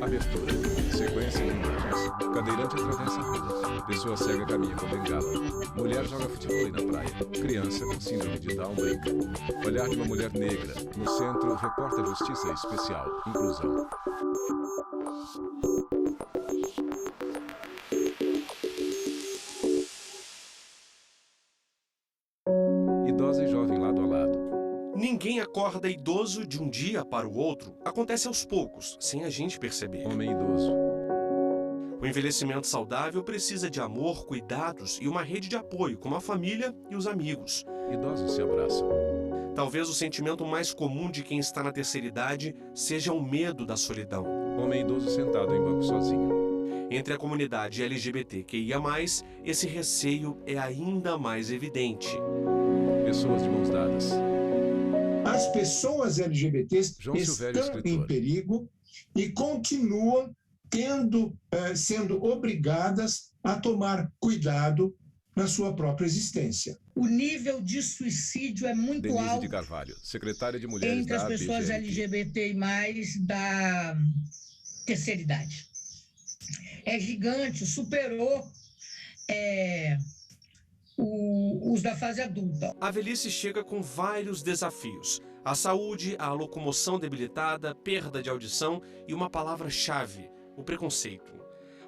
Abertura. Sequência de imagens. Cadeirante atravessa a rua. Pessoa cega caminha com bengala. Mulher joga futebol na praia. Criança com síndrome de Down brinca. Olhar de uma mulher negra. No centro, repórter Justiça Especial. Inclusão. Idosa e jovem lado a lado. Ninguém acorda idoso de um dia para o outro. Acontece aos poucos, sem a gente perceber. Homem idoso. O envelhecimento saudável precisa de amor, cuidados e uma rede de apoio, como a família e os amigos. Idosos se abraçam. Talvez o sentimento mais comum de quem está na terceira idade seja o medo da solidão. Homem idoso sentado em banco sozinho. Entre a comunidade LGBTQIA+, esse receio é ainda mais evidente. Pessoas de mãos dadas. As pessoas LGBTs Silvério, estão em perigo e continuam sendo obrigadas a tomar cuidado na sua própria existência. O nível de suicídio é muito Denise alto de Carvalho, secretária de Mulheres entre as da pessoas ABGMP. LGBT+, da terceira idade. É gigante, superou os da fase adulta. A velhice chega com vários desafios. A saúde, a locomoção debilitada, perda de audição e uma palavra-chave, o preconceito.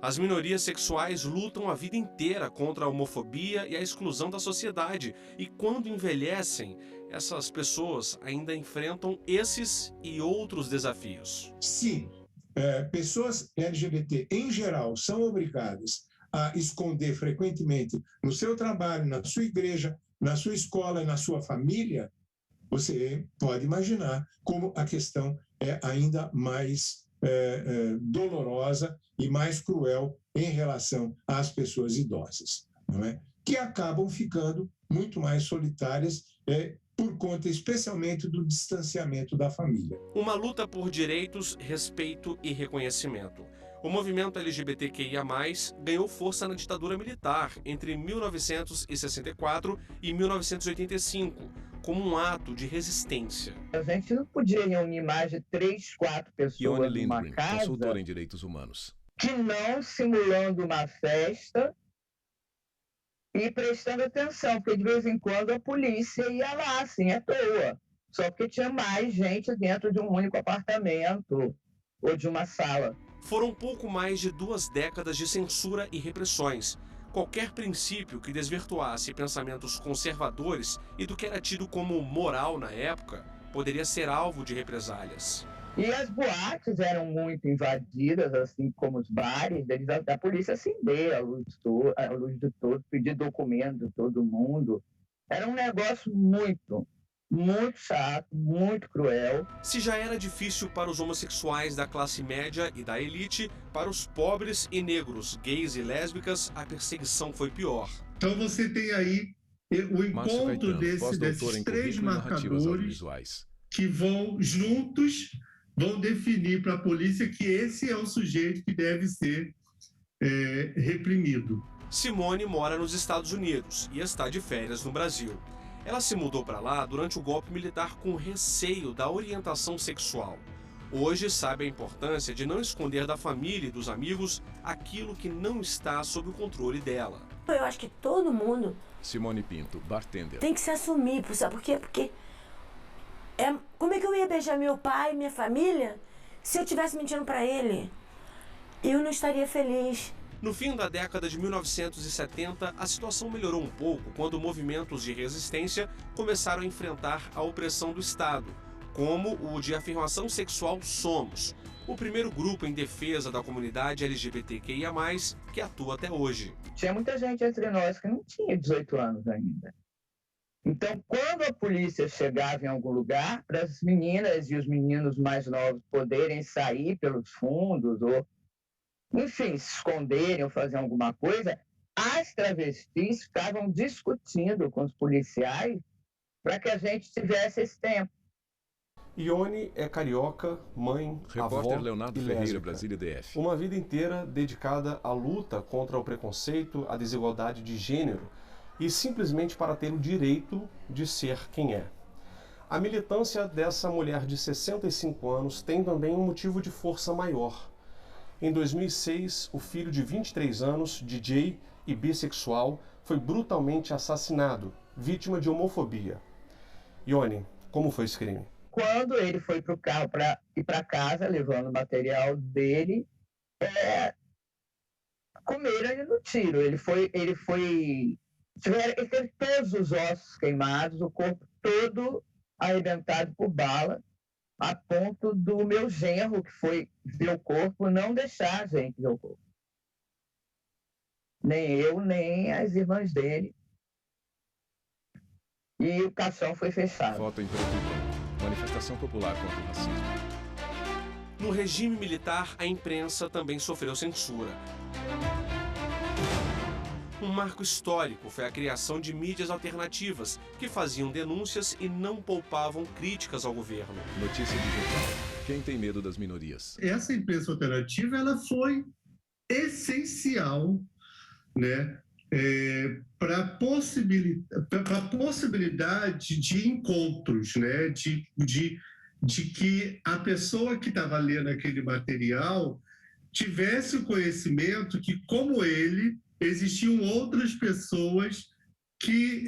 As minorias sexuais lutam a vida inteira contra a homofobia e a exclusão da sociedade. E quando envelhecem, essas pessoas ainda enfrentam esses e outros desafios. Se pessoas LGBT em geral são obrigadas a esconder frequentemente no seu trabalho, na sua igreja, na sua escola, na sua família, você pode imaginar como a questão é ainda mais dolorosa e mais cruel em relação às pessoas idosas, não é? Que acabam ficando muito mais solitárias por conta especialmente do distanciamento da família. Uma luta por direitos, respeito e reconhecimento. O movimento LGBTQIA+, ganhou força na ditadura militar entre 1964 e 1985, como um ato de resistência. A gente não podia reunir mais de 3, 4 pessoas Ione numa Lindgren, casa consultora em direitos humanos. que não simulando uma festa e prestando atenção, porque de vez em quando a polícia ia lá, assim, à toa, só porque tinha mais gente dentro de um único apartamento ou de uma sala. Foram pouco mais de 2 décadas de censura e repressões. Qualquer princípio que desvirtuasse pensamentos conservadores e do que era tido como moral na época poderia ser alvo de represálias. E as boates eram muito invadidas, assim como os bares, da polícia acender a luz de todos, pedir documento de todo mundo. Era um negócio muito chato, muito cruel. Se já era difícil para os homossexuais da classe média e da elite, para os pobres e negros, gays e lésbicas, a perseguição foi pior. Então você tem aí o encontro desses 3 marcadores que vão juntos, vão definir para a polícia que esse é o sujeito que deve ser reprimido. Simone mora nos Estados Unidos e está de férias no Brasil. Ela se mudou para lá durante o golpe militar com receio da orientação sexual. Hoje sabe a importância de não esconder da família e dos amigos aquilo que não está sob o controle dela. Eu acho que todo mundo... Simone Pinto, bartender. Tem que se assumir, sabe por quê? Porque... como é que eu ia beijar meu pai, minha família, se eu estivesse mentindo para ele? Eu não estaria feliz. No fim da década de 1970, a situação melhorou um pouco quando movimentos de resistência começaram a enfrentar a opressão do Estado, como o de afirmação sexual Somos, o primeiro grupo em defesa da comunidade LGBTQIA+, que atua até hoje. Tinha muita gente entre nós que não tinha 18 anos ainda. Então, quando a polícia chegava em algum lugar, para as meninas e os meninos mais novos poderem sair pelos fundos ou, enfim, se esconderem ou fazer alguma coisa, as travestis ficavam discutindo com os policiais para que a gente tivesse esse tempo. Ione é carioca, mãe, Repórter avó Leonardo e Ferreira, lésbica. Brasília DF. Uma vida inteira dedicada à luta contra o preconceito, a desigualdade de gênero e simplesmente para ter o direito de ser quem é. A militância dessa mulher de 65 anos tem também um motivo de força maior. Em 2006, o filho de 23 anos, DJ e bissexual, foi brutalmente assassinado, vítima de homofobia. Ione, como foi esse crime? Quando ele foi para o carro para ir para casa, levando o material dele, comeram ele no tiro. Ele teve todos os ossos queimados, o corpo todo arrebentado por bala, a ponto do meu genro, que foi ver o corpo, não deixar a gente ver o corpo. Nem eu, nem as irmãs dele. E o caixão foi fechado. Foto em preto e branco. Manifestação popular contra o racismo. No regime militar, a imprensa também sofreu censura. Um marco histórico foi a criação de mídias alternativas, que faziam denúncias e não poupavam críticas ao governo. Notícia digital. Quem tem medo das minorias? Essa imprensa alternativa ela foi essencial, né, para a possibilidade de encontros, né, de que a pessoa que estava lendo aquele material tivesse o conhecimento que, como ele, existiam outras pessoas que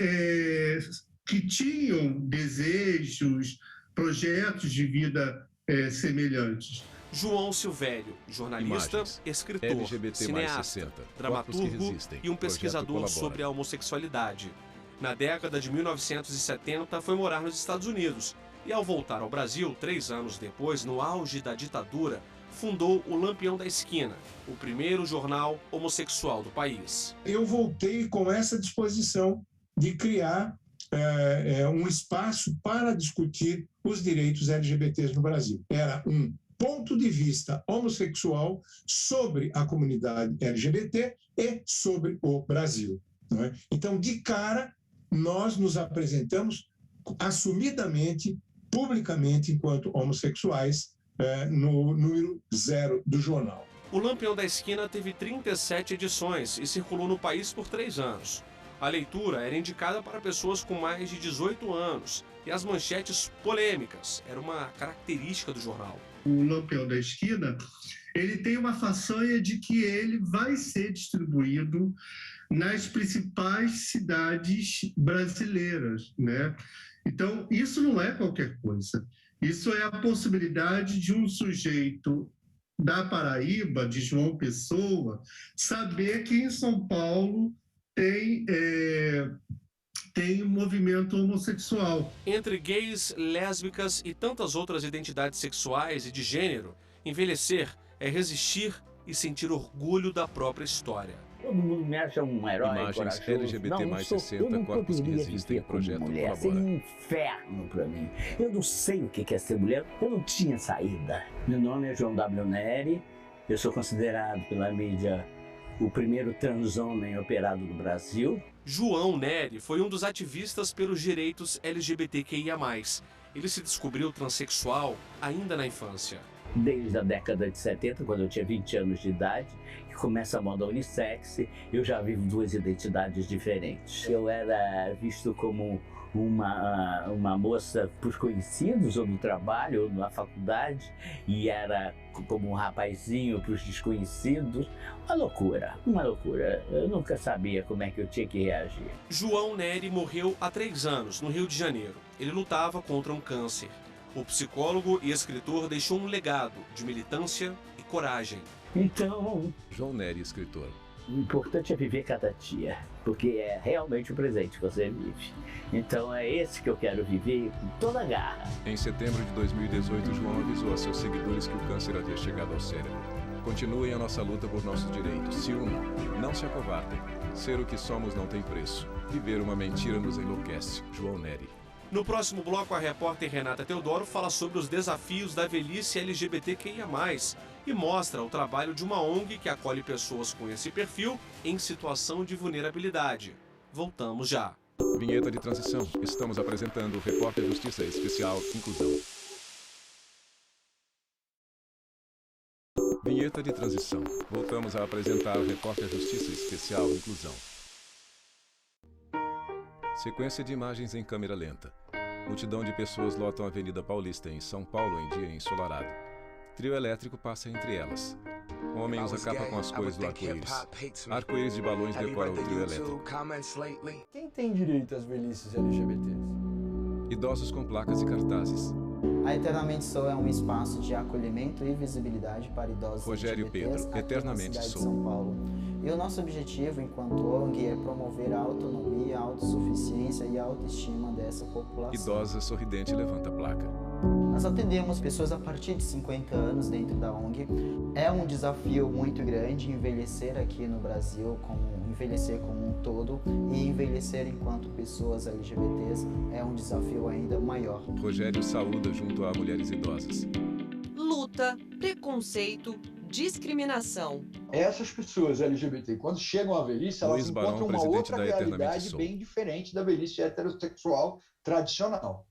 tinham desejos, projetos de vida semelhantes. João Silvério, jornalista, Imagens. escritor, LGBT cineasta, 60. dramaturgo e um pesquisador sobre a homossexualidade. Na década de 1970, foi morar nos Estados Unidos e, ao voltar ao Brasil, 3 anos depois, no auge da ditadura, fundou o Lampião da Esquina, o primeiro jornal homossexual do país. Eu voltei com essa disposição de criar um espaço para discutir os direitos LGBTs no Brasil. Era um ponto de vista homossexual sobre a comunidade LGBT e sobre o Brasil. Não é? Então, de cara, nós nos apresentamos assumidamente, publicamente, enquanto homossexuais, no número 0 do jornal. O Lampião da Esquina teve 37 edições e circulou no país por 3 anos. A leitura era indicada para pessoas com mais de 18 anos e as manchetes polêmicas eram uma característica do jornal. O Lampião da Esquina, ele tem uma façanha de que ele vai ser distribuído nas principais cidades brasileiras, né? Então, isso não é qualquer coisa. Isso é a possibilidade de um sujeito da Paraíba, de João Pessoa, saber que em São Paulo tem um movimento homossexual. Entre gays, lésbicas e tantas outras identidades sexuais e de gênero, envelhecer é resistir e sentir orgulho da própria história. Todo mundo me acha um herói. Imagens corajoso. LGBT mais 60, corpos que resistem, projeto mulher. colabora. Seria um inferno pra mim. Eu não sei o que é ser mulher, eu não tinha saída. Meu nome é João W. Neri, eu sou considerado pela mídia o primeiro transhomem operado no Brasil. João Neri foi um dos ativistas pelos direitos LGBTQIA+. Ele se descobriu transexual ainda na infância. Desde a década de 70, quando eu tinha 20 anos de idade, que começa a moda unissex, eu já vivo 2 identidades diferentes. Eu era visto como uma moça para os conhecidos, ou no trabalho, ou na faculdade, e era como um rapazinho para os desconhecidos. Uma loucura. Eu nunca sabia como é que eu tinha que reagir. João Neri morreu há 3 anos, no Rio de Janeiro. Ele lutava contra um câncer. O psicólogo e escritor deixou um legado de militância e coragem. Então, João Neri, escritor. o importante é viver cada dia, porque é realmente o presente que você vive. Então é esse que eu quero viver com toda a garra. Em setembro de 2018, João avisou a seus seguidores que o câncer havia chegado ao cérebro. Continuem a nossa luta por nossos direitos. Se unam, não se acovardem. Ser o que somos não tem preço. Viver uma mentira nos enlouquece. João Neri. No próximo bloco, a repórter Renata Teodoro fala sobre os desafios da velhice LGBTQIA+, e mostra o trabalho de uma ONG que acolhe pessoas com esse perfil em situação de vulnerabilidade. Voltamos já. Vinheta de transição. Estamos apresentando o Repórter Justiça Especial Inclusão. Vinheta de transição. Voltamos a apresentar o Repórter Justiça Especial Inclusão. Sequência de imagens em câmera lenta. Multidão de pessoas lotam a Avenida Paulista, em São Paulo, em dia ensolarado. Trio elétrico passa entre elas. Homem usa capa com as cores do arco-íris. Arco-íris de balões decora o trio elétrico. Quem tem direito às velhices LGBTs? Idosos com placas e cartazes. A Eternamente Sou é um espaço de acolhimento e visibilidade para idosos Rogério LGBTs Pedro, Eternamente na cidade Sou. de São Paulo. E o nosso objetivo enquanto ONG é promover a autonomia, a autossuficiência e a autoestima dessa população. Idosa sorridente levanta a placa. Nós atendemos pessoas a partir de 50 anos dentro da ONG. É um desafio muito grande envelhecer aqui no Brasil, envelhecer como um todo, e envelhecer enquanto pessoas LGBTs é um desafio ainda maior. Rogério saúda junto a mulheres idosas. Luta, preconceito, discriminação. Essas pessoas LGBT, quando chegam à velhice, elas encontram uma outra realidade bem diferente da velhice heterossexual tradicional,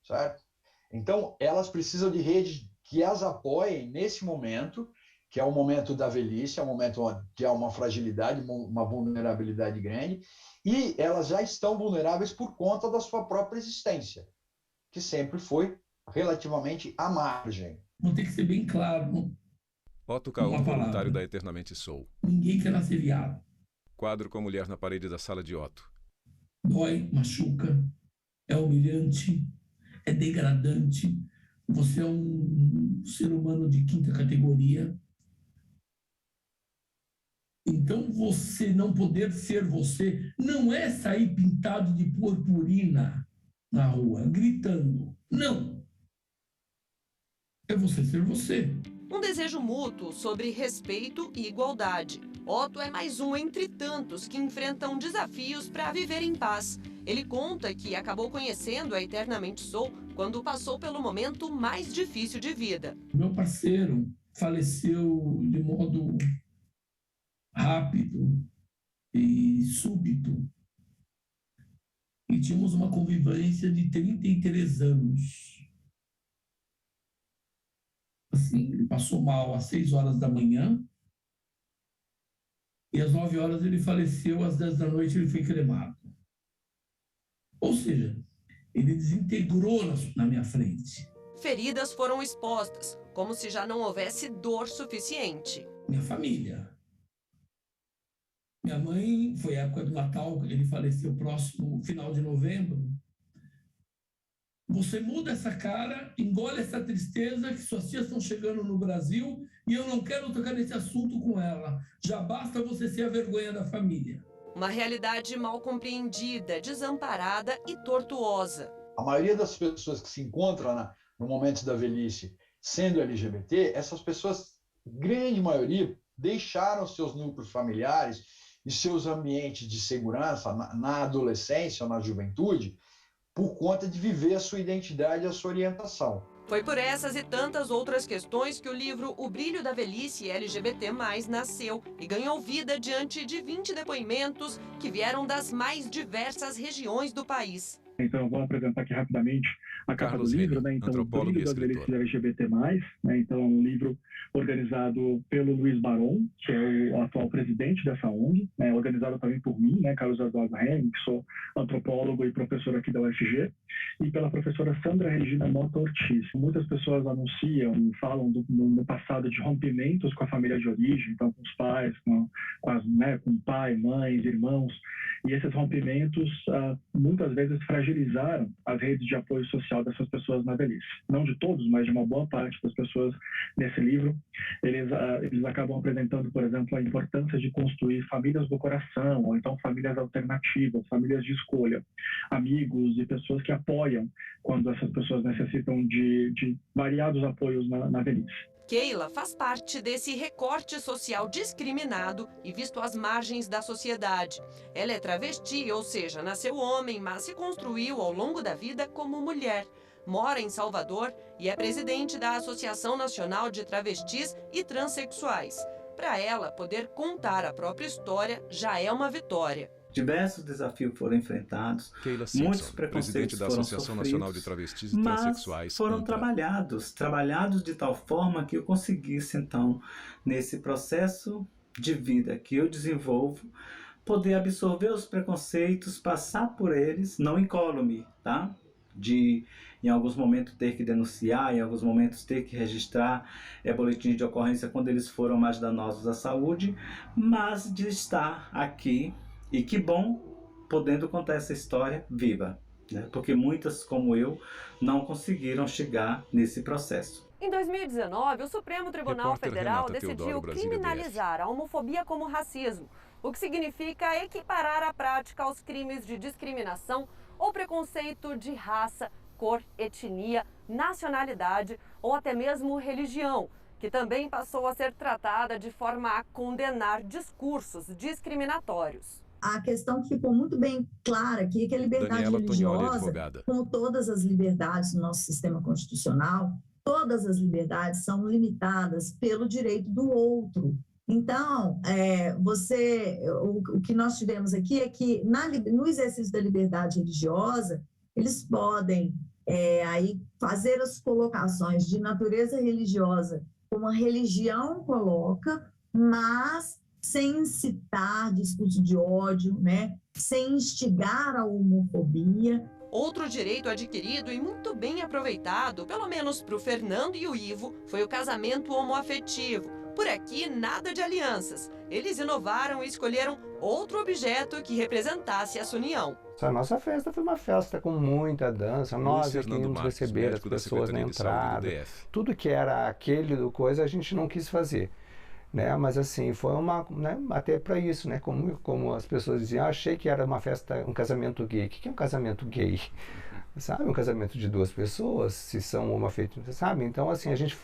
certo? Então, elas precisam de redes que as apoiem nesse momento, que é o momento da velhice, é um momento que há uma fragilidade, uma vulnerabilidade grande, e elas já estão vulneráveis por conta da sua própria existência, que sempre foi relativamente à margem. Vou ter que ser bem claro. Otto Caum, voluntário da Eternamente Sou. Ninguém quer nascer viado. Quadro com a mulher na parede da sala de Otto. Dói, machuca, é humilhante, é degradante. Você é um ser humano de quinta categoria. Então, você não poder ser você não é sair pintado de purpurina na rua, gritando. Não. É você ser você. Um desejo mútuo sobre respeito e igualdade. Otto é mais um entre tantos que enfrentam desafios para viver em paz. Ele conta que acabou conhecendo a Eternamente Sou quando passou pelo momento mais difícil de vida. Meu parceiro faleceu de modo rápido e súbito. E tínhamos uma convivência de 33 anos. Assim, ele passou mal às 6 horas da manhã e às 9 horas ele faleceu, às 10 da noite ele foi cremado. Ou seja, ele desintegrou na minha frente. Feridas foram expostas, como se já não houvesse dor suficiente. Minha família. Minha mãe, foi a época do Natal, ele faleceu próximo, final de novembro. Você muda essa cara, engole essa tristeza que suas tias estão chegando no Brasil e eu não quero tocar nesse assunto com ela. Já basta você ser a vergonha da família. Uma realidade mal compreendida, desamparada e tortuosa. A maioria das pessoas que se encontram no momento da velhice sendo LGBT, essas pessoas, grande maioria, deixaram seus núcleos familiares e seus ambientes de segurança na adolescência ou na juventude por conta de viver a sua identidade e a sua orientação. Foi por essas e tantas outras questões que o livro O Brilho da Velhice LGBT+, nasceu e ganhou vida diante de 20 depoimentos que vieram das mais diversas regiões do país. Então, eu vou apresentar aqui rapidamente a capa do livro, né? Então, O Brilho da Velhice LGBT+, né? Então, é um livro organizado pelo Luiz Baron, que é o atual presidente dessa ONG, né? Organizado também por mim, né? Carlos Eduardo Henning, que sou antropólogo e professor aqui da UFG, e pela professora Sandra Regina Mota Ortiz. Muitas pessoas anunciam, falam no passado de rompimentos com a família de origem, então com os pais, com pai, mães, irmãos, e esses rompimentos muitas vezes fragilizaram as redes de apoio social dessas pessoas na velhice. Não de todos, mas de uma boa parte das pessoas nesse livro. Eles acabam apresentando, por exemplo, a importância de construir famílias do coração, ou então famílias alternativas, famílias de escolha, amigos e pessoas que apoiam quando essas pessoas necessitam de variados apoios na velhice. Keila faz parte desse recorte social discriminado e visto às margens da sociedade. Ela é travesti, ou seja, nasceu homem, mas se construiu ao longo da vida como mulher. Mora em Salvador e é presidente da Associação Nacional de Travestis e Transsexuais. Para ela, poder contar a própria história já é uma vitória. Diversos desafios foram enfrentados, Simpson, muitos preconceitos da foram Associação sofridos, Nacional de Travestis e mas Transsexuais, foram trabalhados de tal forma que eu conseguisse, então, nesse processo de vida que eu desenvolvo, poder absorver os preconceitos, passar por eles, não incólume, tá? de em alguns momentos ter que denunciar, em alguns momentos ter que registrar boletins de ocorrência quando eles foram mais danosos à saúde, mas de estar aqui, e que bom, podendo contar essa história viva, né? Porque muitas, como eu, não conseguiram chegar nesse processo. Em 2019, o Supremo Tribunal Federal decidiu criminalizar a homofobia como racismo, o que significa equiparar a prática aos crimes de discriminação ou preconceito de raça, cor, etnia, nacionalidade ou até mesmo religião, que também passou a ser tratada de forma a condenar discursos discriminatórios. A questão que ficou muito bem clara aqui é que a liberdade religiosa, como todas as liberdades do nosso sistema constitucional, todas as liberdades são limitadas pelo direito do outro. Então, o que nós tivemos aqui é que no exercício da liberdade religiosa, eles podem aí fazer as colocações de natureza religiosa como a religião coloca, mas sem incitar discurso de ódio, né? Sem instigar a homofobia. Outro direito adquirido e muito bem aproveitado, pelo menos para o Fernando e o Ivo, foi o casamento homoafetivo. Por aqui, nada de alianças. Eles inovaram e escolheram outro objeto que representasse essa união. A nossa festa foi uma festa com muita dança. Nós queríamos receber as pessoas na entrada. Tudo que era aquele do coisa a gente não quis fazer. Né? Mas assim, foi até para isso, né? Como as pessoas diziam, achei que era uma festa, um casamento gay. O que é um casamento gay? Sabe, um casamento de duas pessoas, se são homoafetivos, sabe? Então assim, a gente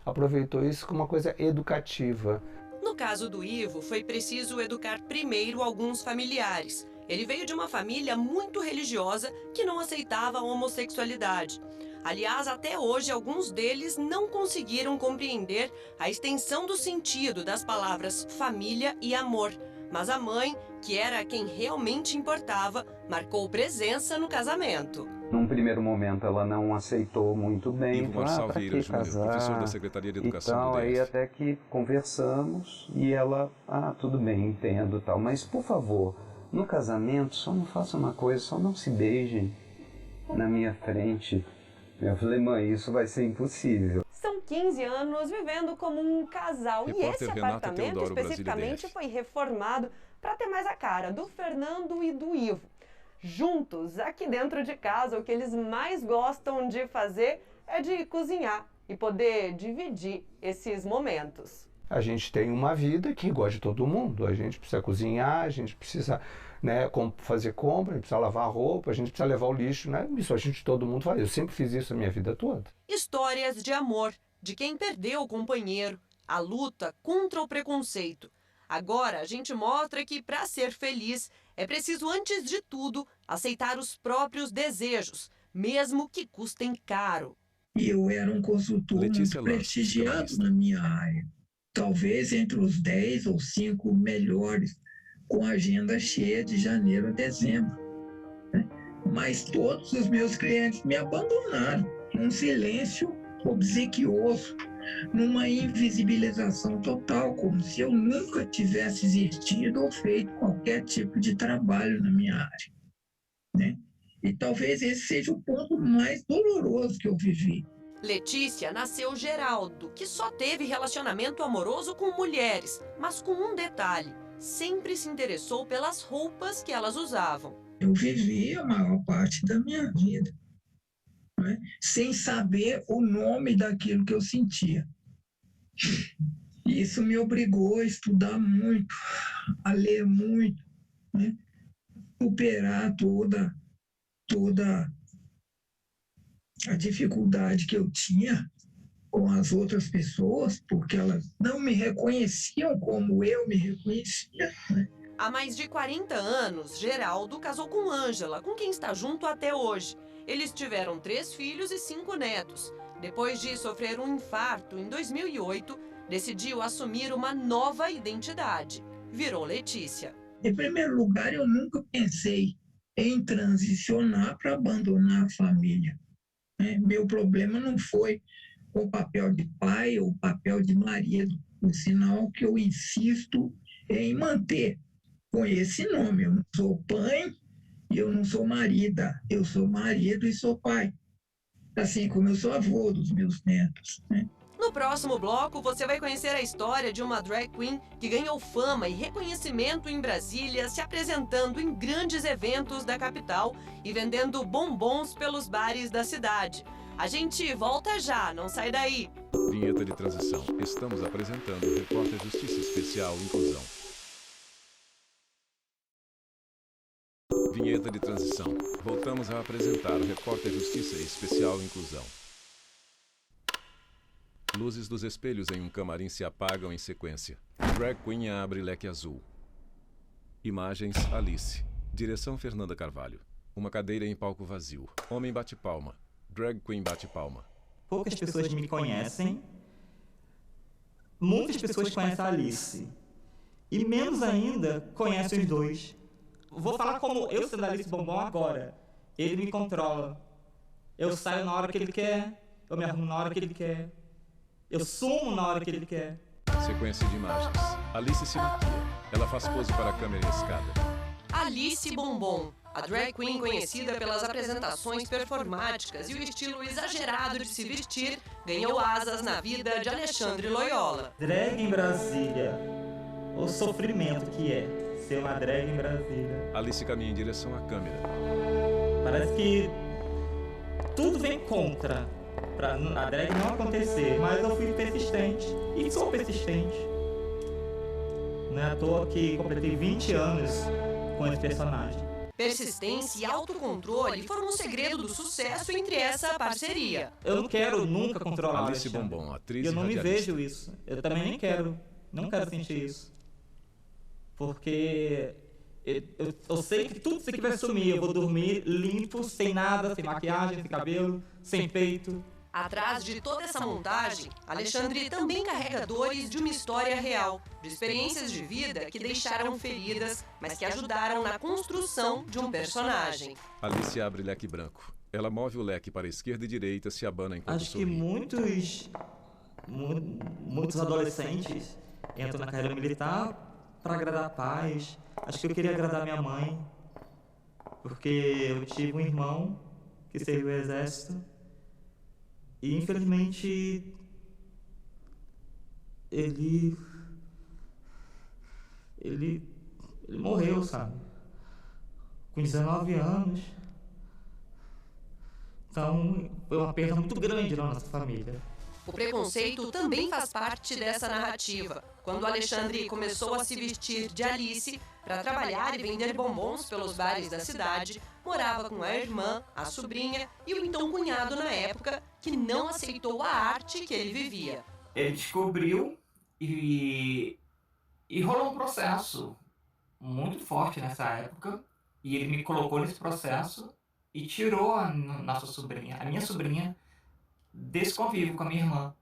aproveitou isso como uma coisa educativa. No caso do Ivo, foi preciso educar primeiro alguns familiares. Ele veio de uma família muito religiosa que não aceitava a homossexualidade. Aliás, até hoje, alguns deles não conseguiram compreender a extensão do sentido das palavras família e amor. Mas a mãe, que era quem realmente importava, marcou presença no casamento. Num primeiro momento ela não aceitou muito bem. Ivo Marçal Vieira Júnior, professor da Secretaria de Educação do DF. Aí até que conversamos e ela, tudo bem, entendo tal, mas por favor, no casamento só não faça uma coisa, só não se beijem na minha frente. Eu falei, mãe, isso vai ser impossível. São 15 anos vivendo como um casal. E esse apartamento especificamente foi reformado para ter mais a cara do Fernando e do Ivo. Juntos, aqui dentro de casa, o que eles mais gostam de fazer é de cozinhar e poder dividir esses momentos. A gente tem uma vida que igual de todo mundo. A gente precisa cozinhar, a gente precisa, né, fazer compra, a gente precisa lavar roupa, a gente precisa levar o lixo, né? Isso todo mundo faz. Eu sempre fiz isso a minha vida toda. Histórias de amor, de quem perdeu o companheiro, a luta contra o preconceito. Agora a gente mostra que para ser feliz é preciso, antes de tudo, aceitar os próprios desejos, mesmo que custem caro. Eu era um consultor muito prestigiado na minha área. Talvez entre os 10 ou 5 melhores, com agenda cheia de janeiro a dezembro. Né? Mas todos os meus clientes me abandonaram, num silêncio obsequioso, numa invisibilização total, como se eu nunca tivesse existido ou feito qualquer tipo de trabalho na minha área. Né? E talvez esse seja o ponto mais doloroso que eu vivi. Letícia nasceu Geraldo, que só teve relacionamento amoroso com mulheres, mas com um detalhe: sempre se interessou pelas roupas que elas usavam. Eu vivi a maior parte da minha vida, né, sem saber o nome daquilo que eu sentia. Isso me obrigou a estudar muito, a ler muito, né, superar toda a dificuldade que eu tinha com as outras pessoas, porque elas não me reconheciam como eu me reconhecia. Né? Há mais de 40 anos, Geraldo casou com Ângela, com quem está junto até hoje. Eles tiveram 3 filhos e 5 netos. Depois de sofrer um infarto em 2008, decidiu assumir uma nova identidade. Virou Letícia. Em primeiro lugar, eu nunca pensei em transicionar para abandonar a família. Meu problema não foi o papel de pai ou o papel de marido, por sinal que eu insisto em manter com esse nome. Eu não sou pai E eu não sou marida, eu sou marido e sou pai. Assim como eu sou avô dos meus netos, né? No próximo bloco, você vai conhecer a história de uma drag queen que ganhou fama e reconhecimento em Brasília, se apresentando em grandes eventos da capital e vendendo bombons pelos bares da cidade. A gente volta já, não sai daí. Vinheta de transição. Estamos apresentando o Repórter Justiça Especial Inclusão. Vinheta de transição. Voltamos a apresentar o Repórter Justiça Especial Inclusão. Luzes dos espelhos em um camarim se apagam em sequência. Drag Queen abre leque azul. Imagens Alice. Direção Fernanda Carvalho. Uma cadeira em palco vazio. Homem bate palma. Drag Queen bate palma. Poucas pessoas me conhecem. Muitas pessoas conhecem a Alice. E menos ainda conhecem os dois. Vou falar como eu sou da Alice Bombom agora. Ele me controla. Eu saio na hora que ele quer. Eu me arrumo na hora que ele quer. Eu sumo na hora que ele quer. Sequência de imagens. Alice se maquia. Ela faz pose para a câmera em escada. Alice Bombom, a drag queen conhecida pelas apresentações performáticas e o estilo exagerado de se vestir, ganhou asas na vida de Alexandre Loyola. Drag em Brasília. O sofrimento que é ser uma drag em Brasília. Alice caminha em direção à câmera. Parece que tudo vem contra para a drag não acontecer, mas eu fui persistente e sou persistente. Não é à toa que completei 20 anos com esse personagem. Persistência e autocontrole foram o segredo do sucesso entre essa parceria. Eu não quero nunca controlar Alice Bombom, atriz e eu não me radialista. vejo isso. Eu também nem quero. Não quero sentir isso. Porque eu sei que tudo isso aqui vai sumir. Eu vou dormir limpo, sem nada, sem maquiagem, sem cabelo, sem peito. Atrás de toda essa montagem, Alexandre também carrega dores de uma história real, de experiências de vida que deixaram feridas, mas que ajudaram na construção de um personagem. Alice abre leque branco. Ela move o leque para a esquerda e direita, se abana enquanto Acho que muitos adolescentes entram na carreira militar para agradar pais. Acho que eu queria agradar minha mãe, porque eu tive um irmão que serviu o exército. E, infelizmente, ele morreu, sabe? Com 19 anos. Então, foi uma perda muito grande na nossa família. O preconceito também faz parte dessa narrativa. Quando Alexandre começou a se vestir de Alice para trabalhar e vender bombons pelos bares da cidade, morava com a irmã, a sobrinha e o então cunhado na época, que não aceitou a arte que ele vivia. Ele descobriu e rolou um processo muito forte nessa época, e ele me colocou nesse processo e tirou a minha sobrinha, desse convívio com a minha irmã,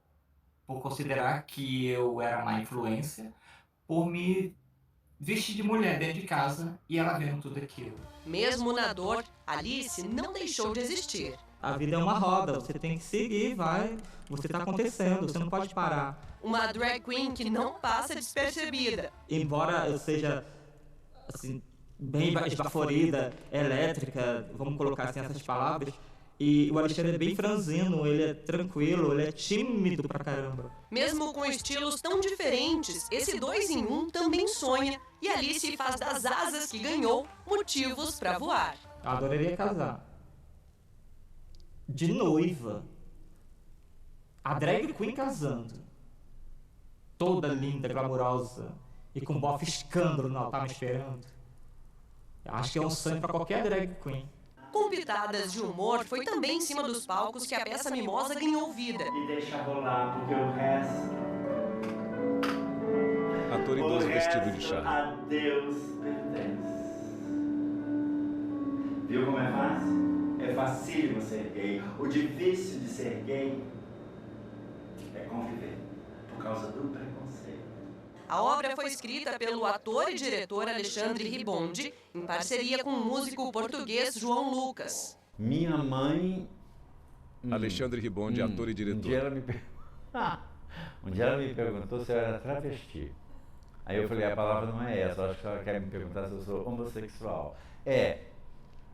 por considerar que eu era má influência, por me vestir de mulher dentro de casa e ela vendo tudo aquilo. Mesmo na dor, Alice não deixou de existir. A vida é uma roda, você tem que seguir, você tá acontecendo, você não pode parar. Uma drag queen que não passa despercebida. Embora eu seja, assim, bem esbaforida, elétrica, vamos colocar assim essas palavras, e o Alexandre é bem franzino, ele é tranquilo, ele é tímido pra caramba. Mesmo com estilos tão diferentes, esse 2 em 1 também sonha, e Alice faz das asas que ganhou motivos pra voar. Eu adoraria casar. De noiva. A drag queen casando. Toda linda, glamourosa, e com bofe escândalo no altar me esperando. Eu acho que é um sonho pra qualquer drag queen. Com pitadas de humor, foi também em cima dos palcos que a peça Mimosa ganhou vida. Me deixa rolar, porque o resto... Ator idoso vestido de chá. A Deus pertence. Viu como é fácil? É facílimo ser gay. O difícil de ser gay é conviver, por causa do preconceito. A obra foi escrita pelo ator e diretor Alexandre Ribondi, em parceria com o músico português João Lucas. Minha mãe... Alexandre Ribondi, ator e diretor. Um dia ela me perguntou se eu era travesti. Aí eu falei, a palavra não é essa, acho que ela quer me perguntar se eu sou homossexual.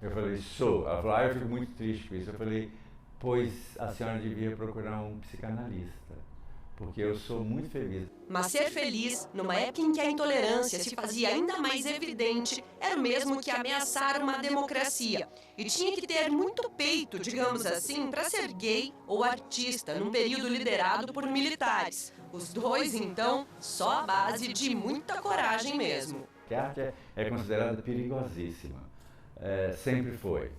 Eu falei, sou. Ela falou, eu fico muito triste com isso. Eu falei, pois a senhora devia procurar um psicanalista, porque eu sou muito feliz. Mas ser feliz, numa época em que a intolerância se fazia ainda mais evidente, era o mesmo que ameaçar uma democracia. E tinha que ter muito peito, digamos assim, para ser gay ou artista, num período liderado por militares. Os dois, então, só à base de muita coragem mesmo. A arte é considerada perigosíssima. Sempre foi.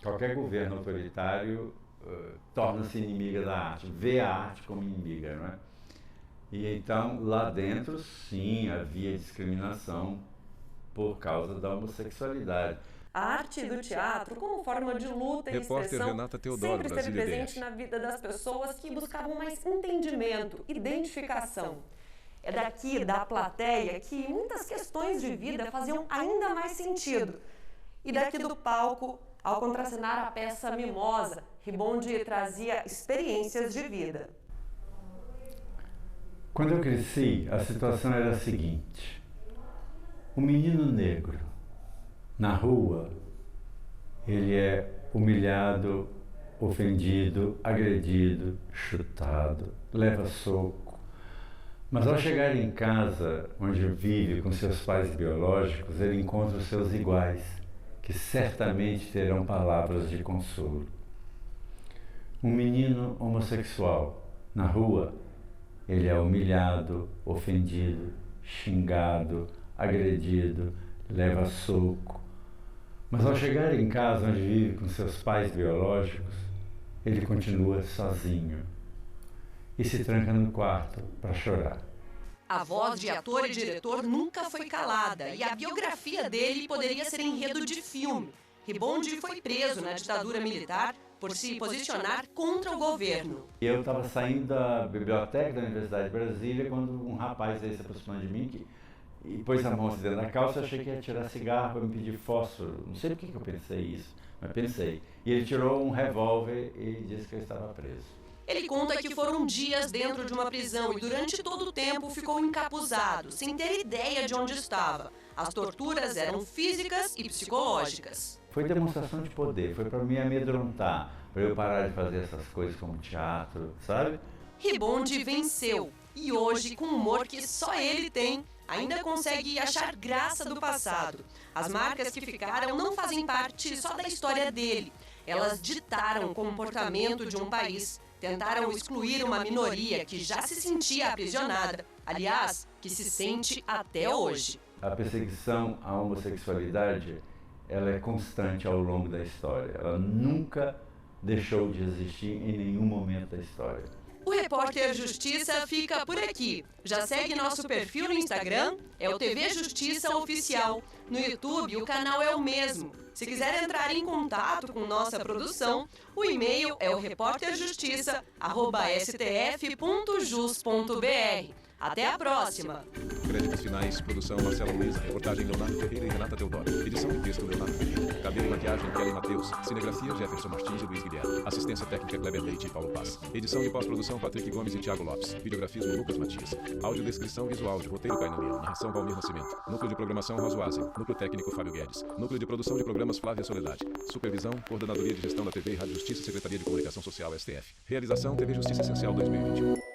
Qualquer governo autoritário torna-se inimiga da arte, vê a arte como inimiga, não é? E então, lá dentro, sim, havia discriminação por causa da homossexualidade. A arte do teatro, como forma de luta e expressão, Renata Teodoro, sempre esteve presente na vida das pessoas que buscavam mais entendimento, identificação. É daqui, da plateia, que muitas questões de vida faziam ainda mais sentido. E daqui do palco, ao contracenar a peça Mimosa, Ribonde trazia experiências de vida. Quando eu cresci, a situação era a seguinte. O menino negro, na rua, ele é humilhado, ofendido, agredido, chutado, leva soco. Mas ao chegar em casa, onde vive com seus pais biológicos, ele encontra os seus iguais, que certamente terão palavras de consolo. Um menino homossexual, na rua, ele é humilhado, ofendido, xingado, agredido, leva soco. Mas ao chegar em casa onde vive com seus pais biológicos, ele continua sozinho e se tranca no quarto para chorar. A voz de ator e diretor nunca foi calada e a biografia dele poderia ser enredo de filme. Ribonde foi preso na ditadura militar por se posicionar contra o governo. Eu estava saindo da biblioteca da Universidade de Brasília quando um rapaz aí se aproximou de mim e pôs a mão dentro da calça. Eu achei que ia tirar cigarro para me pedir fósforo. Não sei por que eu pensei isso, mas pensei. E ele tirou um revólver e disse que eu estava preso. Ele conta que foram dias dentro de uma prisão e durante todo o tempo ficou encapuzado, sem ter ideia de onde estava. As torturas eram físicas e psicológicas. Foi demonstração de poder, foi para me amedrontar, para eu parar de fazer essas coisas como teatro, sabe? Ribonde venceu e hoje, com um humor que só ele tem, ainda consegue achar graça do passado. As marcas que ficaram não fazem parte só da história dele. Elas ditaram o comportamento de um país, tentaram excluir uma minoria que já se sentia aprisionada, aliás, que se sente até hoje. A perseguição à homossexualidade, ela é constante ao longo da história. Ela nunca deixou de existir em nenhum momento da história. O Repórter Justiça fica por aqui. Já segue nosso perfil no Instagram, é o TV Justiça Oficial. No YouTube, o canal é o mesmo. Se quiser entrar em contato com nossa produção, o e-mail é o reporterjustiça@stf.jus.br. Até a próxima! Créditos finais, produção Marcela Luiza, reportagem Leonardo Ferreira e Renata Teodoro, edição e texto Leonardo Ferreira, cabelo e maquiagem Kelly Matheus, cinegrafia Jefferson Martins e Luiz Guilherme, assistência técnica Kleber Leite e Paulo Paz, edição de pós-produção Patrick Gomes e Thiago Lopes, videografismo Lucas Matias, audiodescrição visual de roteiro Caio Leão, narração Valmir Nascimento, núcleo de programação Rosuásia, núcleo técnico Fábio Guedes, núcleo de produção de programas Flávia Soledade, supervisão, coordenadoria de gestão da TV e Rádio Justiça, Secretaria de Comunicação Social STF, realização TV Justiça Essencial 2021.